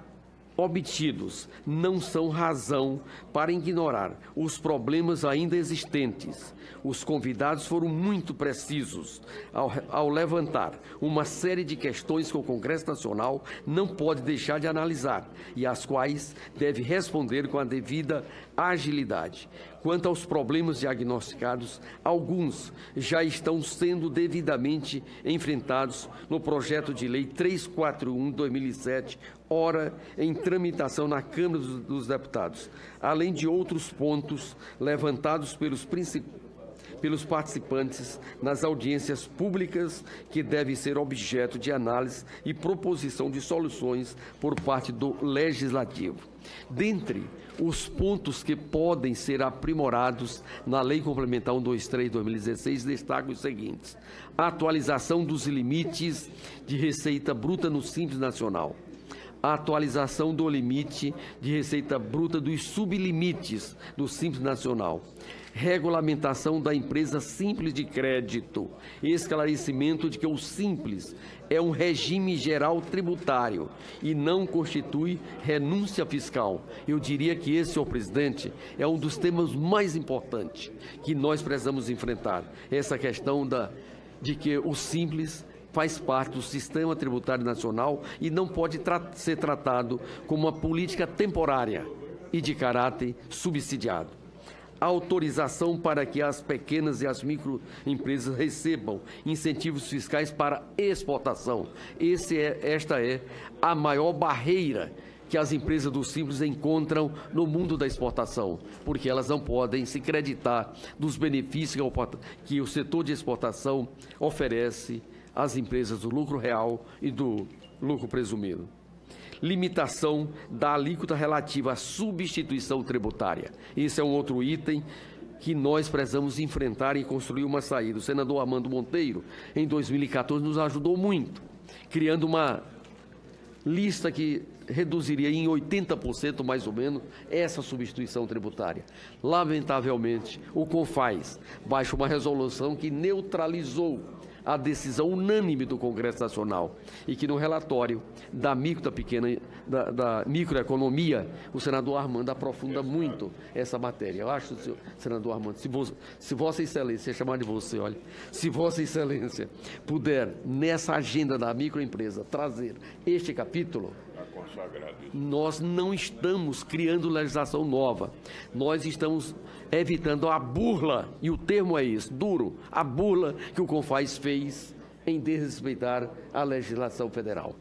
obtidos não são razão para ignorar os problemas ainda existentes. Os convidados foram muito precisos ao levantar uma série de questões que o Congresso Nacional não pode deixar de analisar e às quais deve responder com a devida agilidade. Quanto aos problemas diagnosticados, alguns já estão sendo devidamente enfrentados no projeto de lei 341/2007, ora em tramitação na Câmara dos Deputados, além de outros pontos levantados pelos participantes nas audiências públicas que devem ser objeto de análise e proposição de soluções por parte do Legislativo. Dentre os pontos que podem ser aprimorados na Lei Complementar 123/2016, destaco os seguintes: a atualização dos limites de receita bruta no Simples Nacional, a atualização do limite de receita bruta dos sublimites do Simples Nacional, regulamentação da empresa simples de crédito, esclarecimento de que o Simples é um regime geral tributário e não constitui renúncia fiscal. Eu diria que esse, senhor presidente, é um dos temas mais importantes que nós precisamos enfrentar, essa questão de que o Simples faz parte do sistema tributário nacional e não pode ser tratado como uma política temporária e de caráter subsidiado. A autorização para que as pequenas e as microempresas recebam incentivos fiscais para exportação. Esta é a maior barreira que as empresas do Simples encontram no mundo da exportação, porque elas não podem se creditar dos benefícios que o setor de exportação oferece às empresas do lucro real e do lucro presumido. Limitação da alíquota relativa à substituição tributária. Esse é um outro item que nós precisamos enfrentar e construir uma saída. O senador Armando Monteiro, em 2014, nos ajudou muito, criando uma lista que reduziria em 80% mais ou menos essa substituição tributária. Lamentavelmente, o CONFAZ baixa uma resolução que neutralizou a decisão unânime do Congresso Nacional e que no relatório da microeconomia, o senador Armando aprofunda muito essa matéria. Eu acho, senador Armando, se Vossa Excelência, chamar de você, olha, se Vossa Excelência puder, nessa agenda da microempresa, trazer este capítulo, nós não estamos criando legislação nova, nós estamos evitando a burla, e o termo é esse, duro, a burla que o CONFAZ fez em desrespeitar a legislação federal.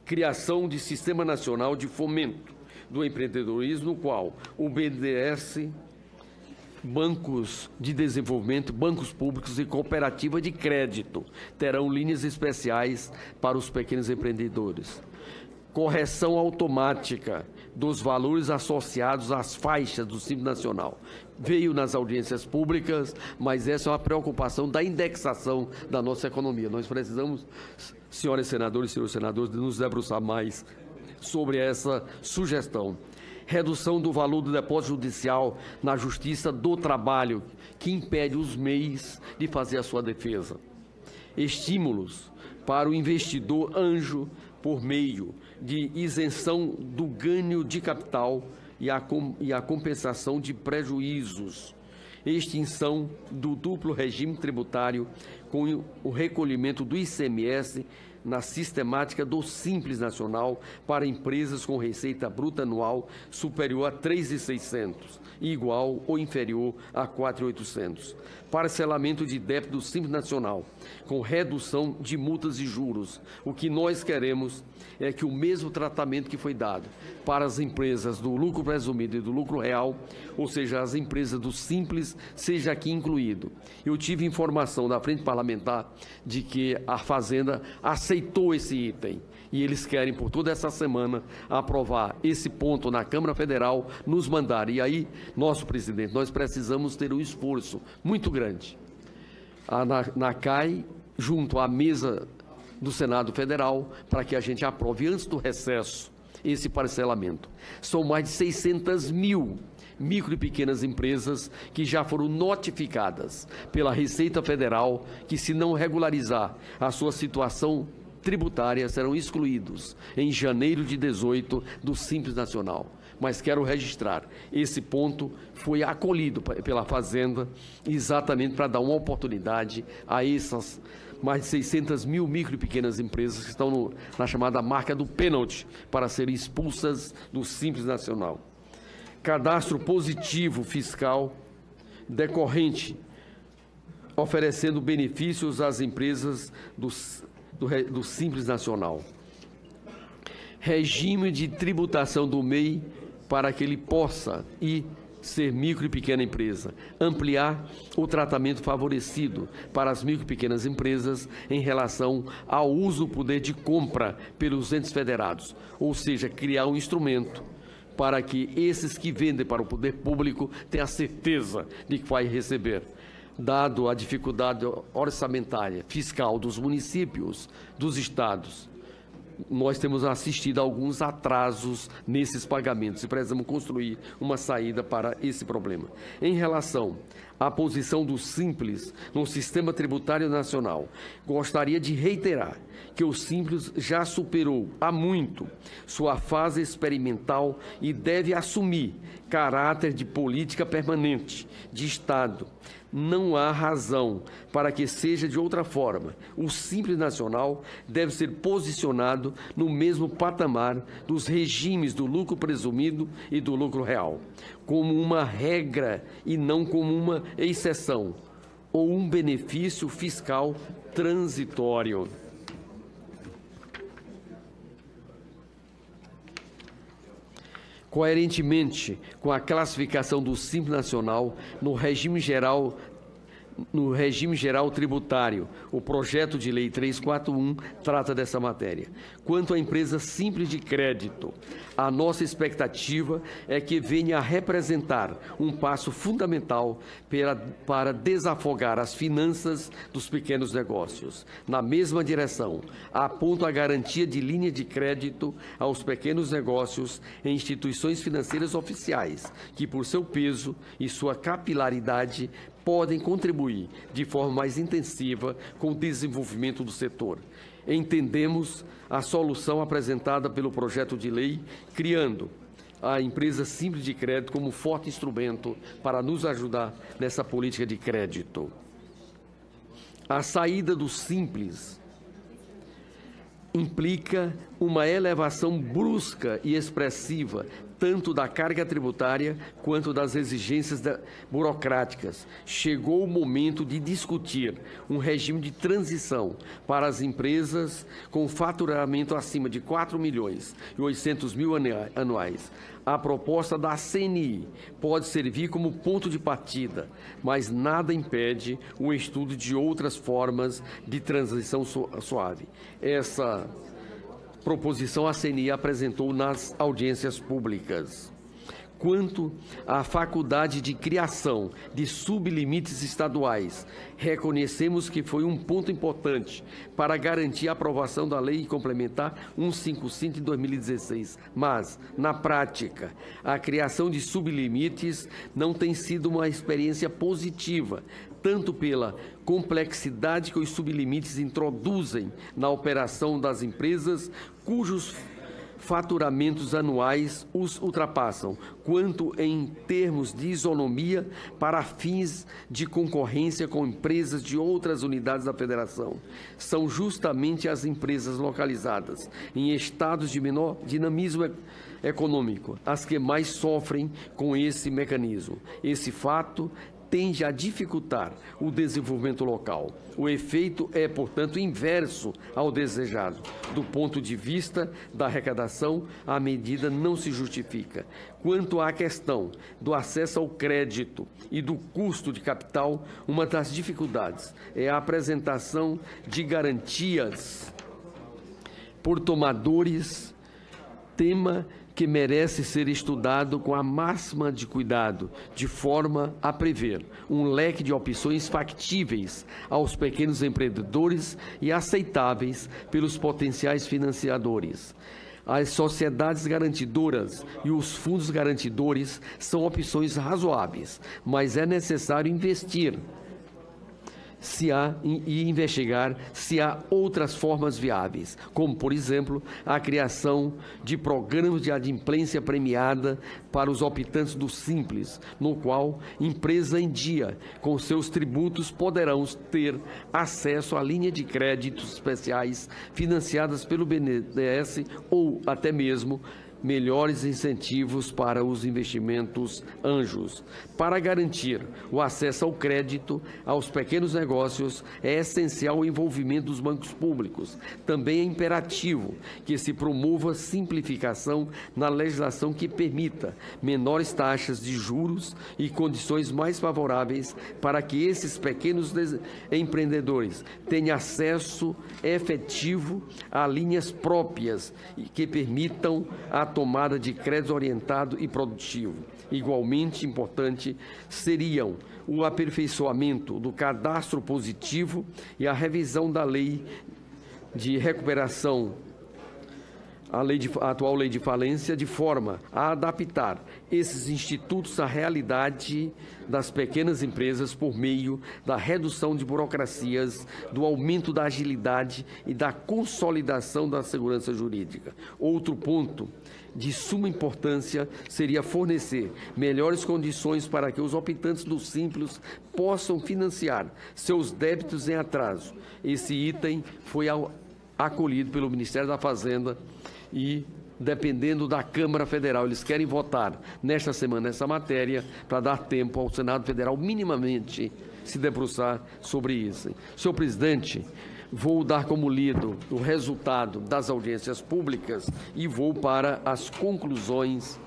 Criação de Sistema Nacional de Fomento do Empreendedorismo, no qual o BNDES, bancos de desenvolvimento, bancos públicos e cooperativa de crédito terão linhas especiais para os pequenos empreendedores. Correção automática dos valores associados às faixas do Simples Nacional. Veio nas audiências públicas, mas essa é uma preocupação da indexação da nossa economia. Nós precisamos, senhoras senadoras e senhores senadores, de nos debruçar mais sobre essa sugestão. Redução do valor do depósito judicial na Justiça do Trabalho, que impede os MEIs de fazer a sua defesa. Estímulos para o investidor anjo por meio de isenção do ganho de capital e a compensação de prejuízos. Extinção do duplo regime tributário com o recolhimento do ICMS na sistemática do Simples Nacional para empresas com receita bruta anual superior a 3.600 e igual ou inferior a 4.800. Parcelamento de débito do Simples Nacional, com redução de multas e juros. O que nós queremos é que o mesmo tratamento que foi dado para as empresas do lucro presumido e do lucro real, ou seja, as empresas do Simples, seja aqui incluído. Eu tive informação da Frente Parlamentar de que a Fazenda aceitou esse item e eles querem, por toda essa semana, aprovar esse ponto na Câmara Federal, nos mandar. E aí, nosso presidente, nós precisamos ter um esforço muito grande. Na CAI, junto à mesa do Senado Federal, para que a gente aprove antes do recesso esse parcelamento. São mais de 600 mil micro e pequenas empresas que já foram notificadas pela Receita Federal que, se não regularizar a sua situação tributária, serão excluídos em janeiro de 2018 do Simples Nacional. Mas quero registrar, esse ponto foi acolhido pela Fazenda exatamente para dar uma oportunidade a essas mais de 600 mil micro e pequenas empresas que estão na chamada marca do pênalti para serem expulsas do Simples Nacional. Cadastro positivo fiscal decorrente, oferecendo benefícios às empresas do Simples Nacional. Regime de tributação do MEI para que ele possa ir ser micro e pequena empresa, ampliar o tratamento favorecido para as micro e pequenas empresas em relação ao uso do poder de compra pelos entes federados, ou seja, criar um instrumento para que esses que vendem para o poder público tenham a certeza de que vai receber. Dado a dificuldade orçamentária, fiscal dos municípios, dos estados, nós temos assistido a alguns atrasos nesses pagamentos e precisamos construir uma saída para esse problema. Em relação à posição do Simples no sistema tributário nacional, gostaria de reiterar que o Simples já superou há muito sua fase experimental e deve assumir caráter de política permanente de Estado. Não há razão para que seja de outra forma. O Simples Nacional deve ser posicionado no mesmo patamar dos regimes do lucro presumido e do lucro real, como uma regra e não como uma exceção ou um benefício fiscal transitório. Coerentemente com a classificação do Simples Nacional no regime geral tributário, o projeto de lei 341 trata dessa matéria. Quanto à empresa simples de crédito, a nossa expectativa é que venha a representar um passo fundamental para desafogar as finanças dos pequenos negócios. Na mesma direção, aponto a garantia de linha de crédito aos pequenos negócios em instituições financeiras oficiais, que, por seu peso e sua capilaridade, podem contribuir de forma mais intensiva com o desenvolvimento do setor. Entendemos a solução apresentada pelo projeto de lei, criando a empresa simples de crédito como forte instrumento para nos ajudar nessa política de crédito. A saída do Simples implica uma elevação brusca e expressiva tanto da carga tributária quanto das exigências burocráticas. Chegou o momento de discutir um regime de transição para as empresas com faturamento acima de 4.800.000 anuais. A proposta da CNI pode servir como ponto de partida, mas nada impede o estudo de outras formas de transição suave. Essa proposição a CNI apresentou nas audiências públicas. Quanto à faculdade de criação de sublimites estaduais, reconhecemos que foi um ponto importante para garantir a aprovação da Lei Complementar 155 de 2016, mas, na prática, a criação de sublimites não tem sido uma experiência positiva, tanto pela complexidade que os sublimites introduzem na operação das empresas, cujos faturamentos anuais os ultrapassam, quanto em termos de isonomia para fins de concorrência com empresas de outras unidades da Federação. São justamente as empresas localizadas em estados de menor dinamismo econômico as que mais sofrem com esse mecanismo. Esse fato tende a dificultar o desenvolvimento local. O efeito é, portanto, inverso ao desejado. Do ponto de vista da arrecadação, a medida não se justifica. Quanto à questão do acesso ao crédito e do custo de capital, uma das dificuldades é a apresentação de garantias por tomadores, tema que merece ser estudado com a máxima de cuidado, de forma a prever um leque de opções factíveis aos pequenos empreendedores e aceitáveis pelos potenciais financiadores. As sociedades garantidoras e os fundos garantidores são opções razoáveis, mas é necessário investir e investigar se há outras formas viáveis, como, por exemplo, a criação de programas de adimplência premiada para os optantes do Simples, no qual empresa em dia com seus tributos poderão ter acesso à linha de créditos especiais financiadas pelo BNDES ou até mesmo melhores incentivos para os investimentos anjos. Para garantir o acesso ao crédito aos pequenos negócios, é essencial o envolvimento dos bancos públicos. Também é imperativo que se promova simplificação na legislação que permita menores taxas de juros e condições mais favoráveis para que esses pequenos empreendedores tenham acesso efetivo a linhas próprias que permitam a tomada de crédito orientado e produtivo. Igualmente importante seriam o aperfeiçoamento do cadastro positivo e a revisão da lei de recuperação, a atual lei de falência, de forma a adaptar esses institutos à realidade das pequenas empresas por meio da redução de burocracias, do aumento da agilidade e da consolidação da segurança jurídica. Outro ponto de suma importância seria fornecer melhores condições para que os optantes do Simples possam financiar seus débitos em atraso. Esse item foi acolhido pelo Ministério da Fazenda e, dependendo da Câmara Federal, eles querem votar nesta semana essa matéria para dar tempo ao Senado Federal minimamente se debruçar sobre isso. Senhor presidente, vou dar como lido o resultado das audiências públicas e vou para as conclusões.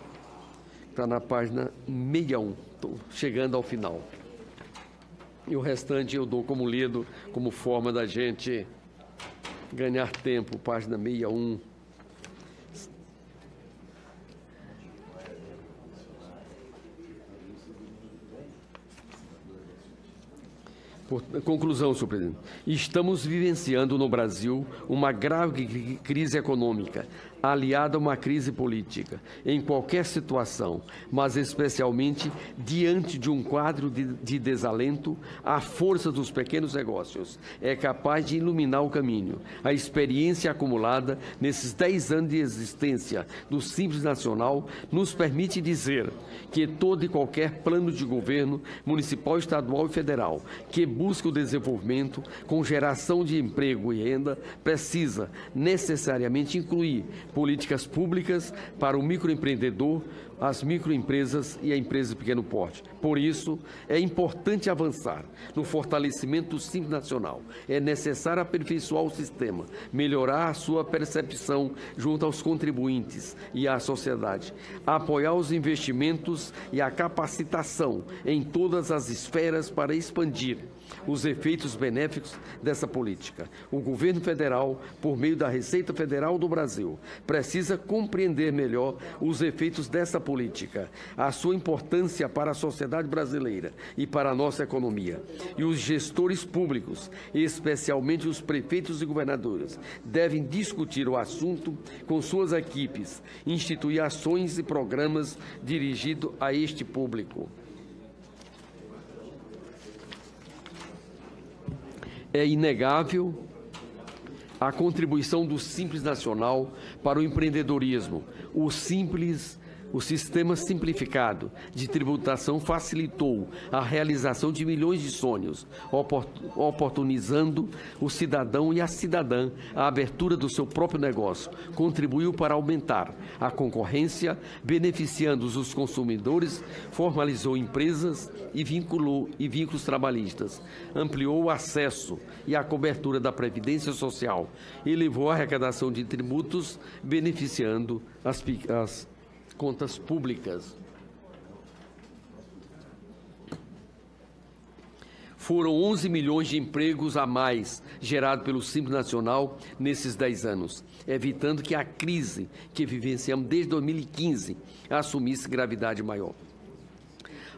Está na página 61, estou chegando ao final. E o restante eu dou como lido, como forma da gente ganhar tempo, página 61. Conclusão, senhor presidente. Estamos vivenciando no Brasil uma grave crise econômica, aliada a uma crise política, em qualquer situação, mas especialmente diante de um quadro de desalento, a força dos pequenos negócios é capaz de iluminar o caminho. A experiência acumulada nesses 10 anos de existência do Simples Nacional nos permite dizer que todo e qualquer plano de governo, municipal, estadual e federal, que busca o desenvolvimento com geração de emprego e renda, precisa necessariamente incluir políticas públicas para o microempreendedor, as microempresas e a empresa de pequeno porte. Por isso, é importante avançar no fortalecimento do Simples Nacional. É necessário aperfeiçoar o sistema, melhorar a sua percepção junto aos contribuintes e à sociedade, apoiar os investimentos e a capacitação em todas as esferas para expandir os efeitos benéficos dessa política. O governo federal, por meio da Receita Federal do Brasil, precisa compreender melhor os efeitos dessa política, a sua importância para a sociedade brasileira e para a nossa economia. E os gestores públicos, especialmente os prefeitos e governadores, devem discutir o assunto com suas equipes, instituir ações e programas dirigidos a este público. É inegável a contribuição do Simples Nacional para o empreendedorismo. O sistema simplificado de tributação facilitou a realização de milhões de sonhos, oportunizando o cidadão e a cidadã a abertura do seu próprio negócio. Contribuiu para aumentar a concorrência, beneficiando os consumidores, formalizou empresas e vínculos trabalhistas, ampliou o acesso e a cobertura da Previdência Social, elevou a arrecadação de tributos, beneficiando as contas públicas. Foram 11 milhões de empregos a mais gerados pelo Simples Nacional nesses 10 anos, evitando que a crise que vivenciamos desde 2015 assumisse gravidade maior.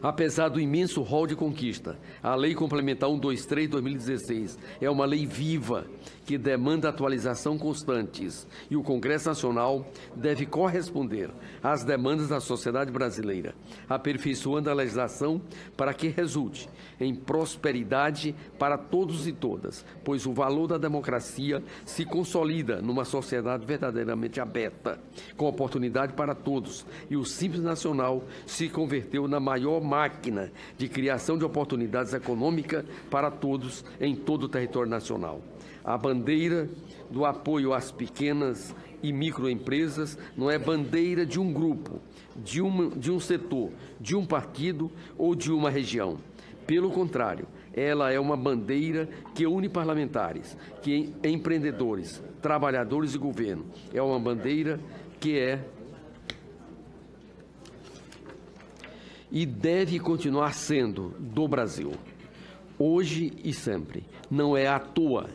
Apesar do imenso rol de conquista, a Lei Complementar 123 de 2016 é uma lei viva que demanda atualização constantes e o Congresso Nacional deve corresponder às demandas da sociedade brasileira, aperfeiçoando a legislação para que resulte em prosperidade para todos e todas, pois o valor da democracia se consolida numa sociedade verdadeiramente aberta, com oportunidade para todos, e o Simples Nacional se converteu na maior máquina de criação de oportunidades econômicas para todos em todo o território nacional. A bandeira do apoio às pequenas e microempresas não é bandeira de um grupo, de um setor, de um partido ou de uma região. Pelo contrário, ela é uma bandeira que une parlamentares, que empreendedores, trabalhadores e governo. É uma bandeira que é e deve continuar sendo do Brasil, hoje e sempre. Não é à toa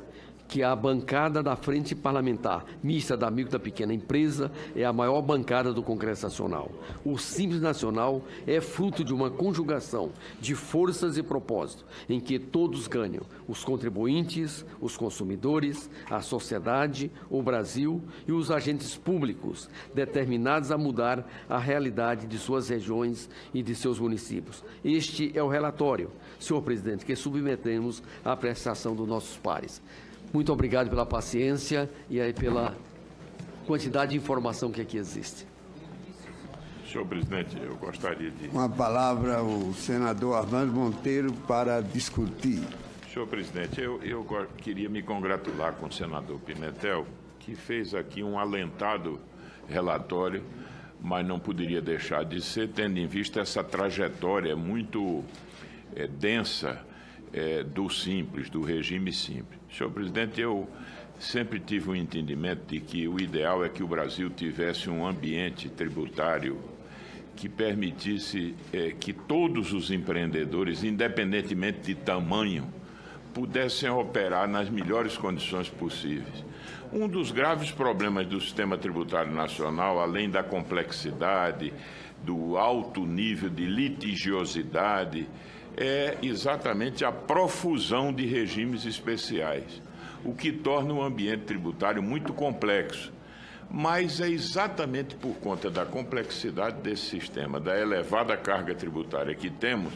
que a bancada da Frente Parlamentar Mista da Micro e da Pequena Empresa é a maior bancada do Congresso Nacional. O Simples Nacional é fruto de uma conjugação de forças e propósitos, em que todos ganham, os contribuintes, os consumidores, a sociedade, o Brasil e os agentes públicos, determinados a mudar a realidade de suas regiões e de seus municípios. Este é o relatório, senhor presidente, que submetemos à apreciação dos nossos pares. Muito obrigado pela paciência e aí pela quantidade de informação que aqui existe. Senhor presidente, eu gostaria de... Com a palavra o senador Armando Monteiro para discutir. Senhor presidente, eu queria me congratular com o senador Pimentel, que fez aqui um alentado relatório, mas não poderia deixar de ser, tendo em vista essa trajetória muito densa do simples, do regime simples. Senhor presidente, eu sempre tive um entendimento de que o ideal é que o Brasil tivesse um ambiente tributário que permitisse que todos os empreendedores, independentemente de tamanho, pudessem operar nas melhores condições possíveis. Um dos graves problemas do sistema tributário nacional, além da complexidade, do alto nível de litigiosidade, é exatamente a profusão de regimes especiais, o que torna o ambiente tributário muito complexo. Mas é exatamente por conta da complexidade desse sistema, da elevada carga tributária que temos,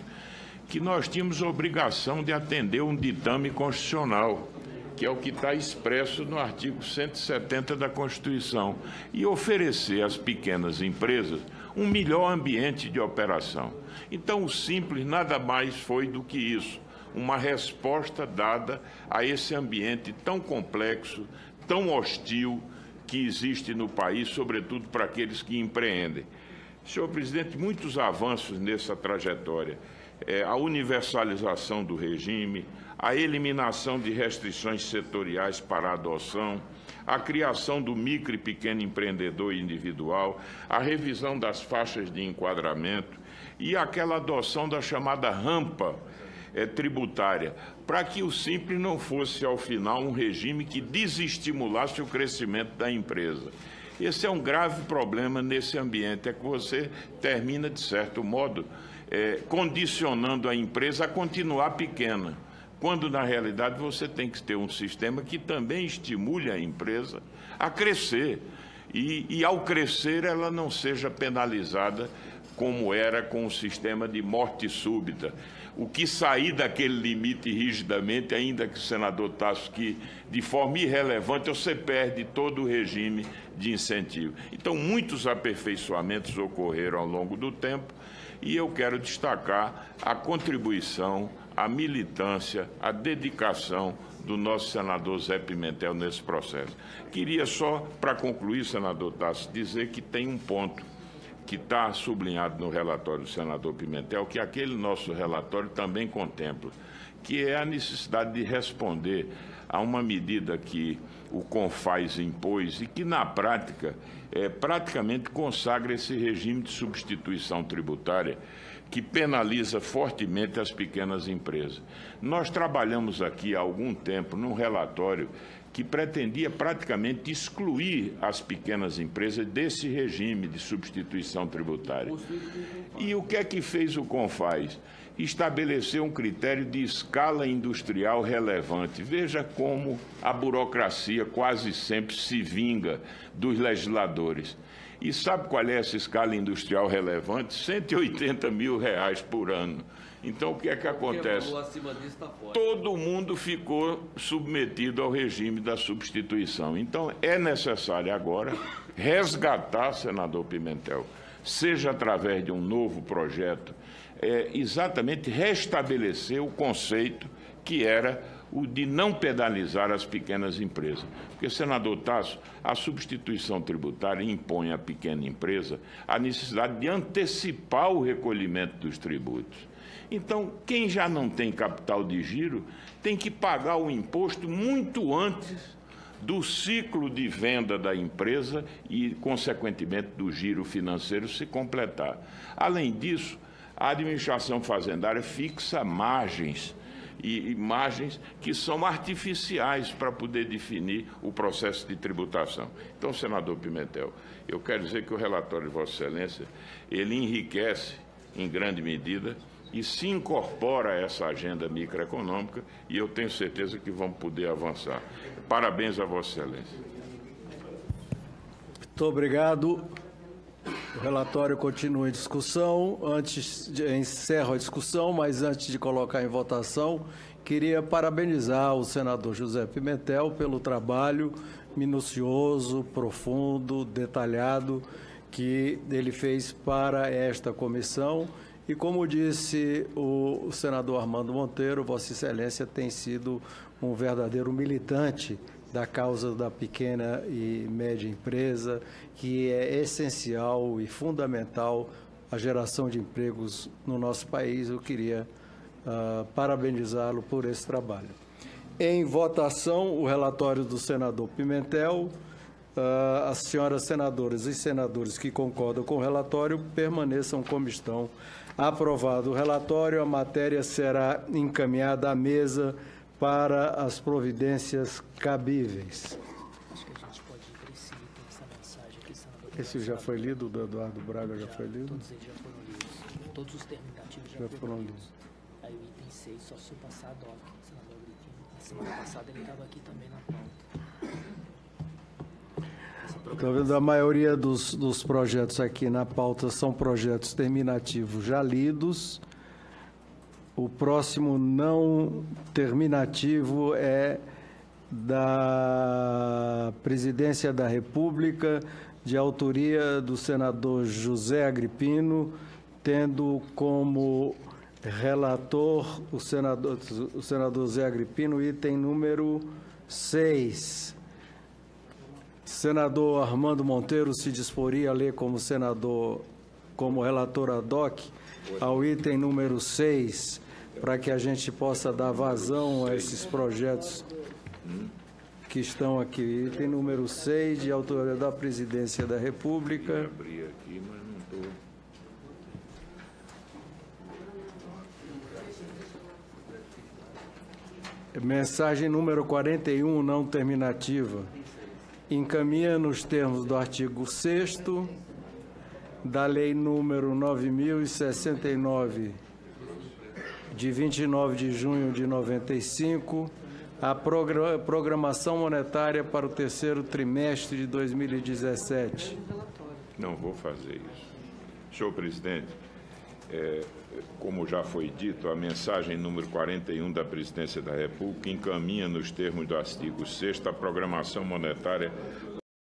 que nós tínhamos a obrigação de atender um ditame constitucional, que é o que está expresso no artigo 170 da Constituição, e oferecer às pequenas empresas um melhor ambiente de operação. Então, o simples nada mais foi do que isso, uma resposta dada a esse ambiente tão complexo, tão hostil que existe no país, sobretudo para aqueles que empreendem. Senhor presidente, muitos avanços nessa trajetória, a universalização do regime, a eliminação de restrições setoriais para a adoção, a criação do micro e pequeno empreendedor individual, a revisão das faixas de enquadramento e aquela adoção da chamada rampa tributária, para que o simples não fosse, ao final, um regime que desestimulasse o crescimento da empresa. Esse é um grave problema nesse ambiente, é que você termina, de certo modo, condicionando a empresa a continuar pequena, quando, na realidade, você tem que ter um sistema que também estimule a empresa a crescer. E ao crescer, ela não seja penalizada como era com o sistema de morte súbita. O que sair daquele limite rigidamente, ainda que o senador Tasso, que de forma irrelevante você perde todo o regime de incentivo. Então, muitos aperfeiçoamentos ocorreram ao longo do tempo e eu quero destacar a contribuição, a militância, a dedicação do nosso senador Zé Pimentel nesse processo. Queria só, para concluir, senador Tasso, dizer que tem um ponto que está sublinhado no relatório do senador Pimentel, que aquele nosso relatório também contempla, que é a necessidade de responder a uma medida que o CONFAS impôs e que, na prática, praticamente consagra esse regime de substituição tributária que penaliza fortemente as pequenas empresas. Nós trabalhamos aqui há algum tempo num relatório que pretendia praticamente excluir as pequenas empresas desse regime de substituição tributária. E o que é que fez o CONFAS? Estabeleceu um critério de escala industrial relevante. Veja como a burocracia quase sempre se vinga dos legisladores. E sabe qual é essa escala industrial relevante? R$180 mil por ano. Então, o que é que acontece? Todo mundo ficou submetido ao regime da substituição. Então, é necessário agora resgatar, senador Pimentel, seja através de um novo projeto, exatamente restabelecer o conceito que era o de não penalizar as pequenas empresas. Porque, senador Tasso, a substituição tributária impõe à pequena empresa a necessidade de antecipar o recolhimento dos tributos. Então, quem já não tem capital de giro tem que pagar o imposto muito antes do ciclo de venda da empresa e, consequentemente, do giro financeiro se completar. Além disso, a administração fazendária fixa margens, e margens que são artificiais para poder definir o processo de tributação. Então, senador Pimentel, eu quero dizer que o relatório de Vossa Excelência, ele enriquece, em grande medida, e se incorpora a essa agenda microeconômica, e eu tenho certeza que vamos poder avançar. Parabéns a Vossa Excelência. Muito obrigado. O relatório continua em discussão. Encerro a discussão, mas antes de colocar em votação, queria parabenizar o senador José Pimentel pelo trabalho minucioso, profundo, detalhado que ele fez para esta comissão. E como disse o senador Armando Monteiro, Vossa Excelência tem sido um verdadeiro militante da causa da pequena e média empresa, que é essencial e fundamental a geração de empregos no nosso país. Eu queria parabenizá-lo por esse trabalho. Em votação, o relatório do senador Pimentel. As senhoras senadoras e senadores que concordam com o relatório permaneçam como estão. Aprovado o relatório, a matéria será encaminhada à mesa para as providências cabíveis. Acho que a gente pode ir para esse item, essa mensagem aqui, senador. Esse já foi lido, do Eduardo Braga já foi lido? Todos eles já foram lidos. Todos os terminativos já foram lidos. Aí o item 6, só se eu passar a DOC, senador Agrippino. Na semana passada ele estava aqui também na pauta. Estou vendo a maioria dos projetos aqui na pauta são projetos terminativos já lidos. O próximo não terminativo é da Presidência da República, de autoria do senador José Agrippino, tendo como relator o senador José Agrippino, item número 6. Senador Armando Monteiro se disporia a ler como relator ad hoc ao item número 6, para que a gente possa dar vazão a esses projetos que estão aqui. Item número 6, de autoria da Presidência da República. Eu abri aqui, mas não estou. Mensagem número 41, não terminativa. Encaminha nos termos do artigo 6º da Lei número 9.069, de 29 de junho de 95, a programação monetária para o terceiro trimestre de 2017. Não vou fazer isso. Senhor presidente, como já foi dito, a mensagem número 41 da Presidência da República encaminha nos termos do artigo 6º a programação monetária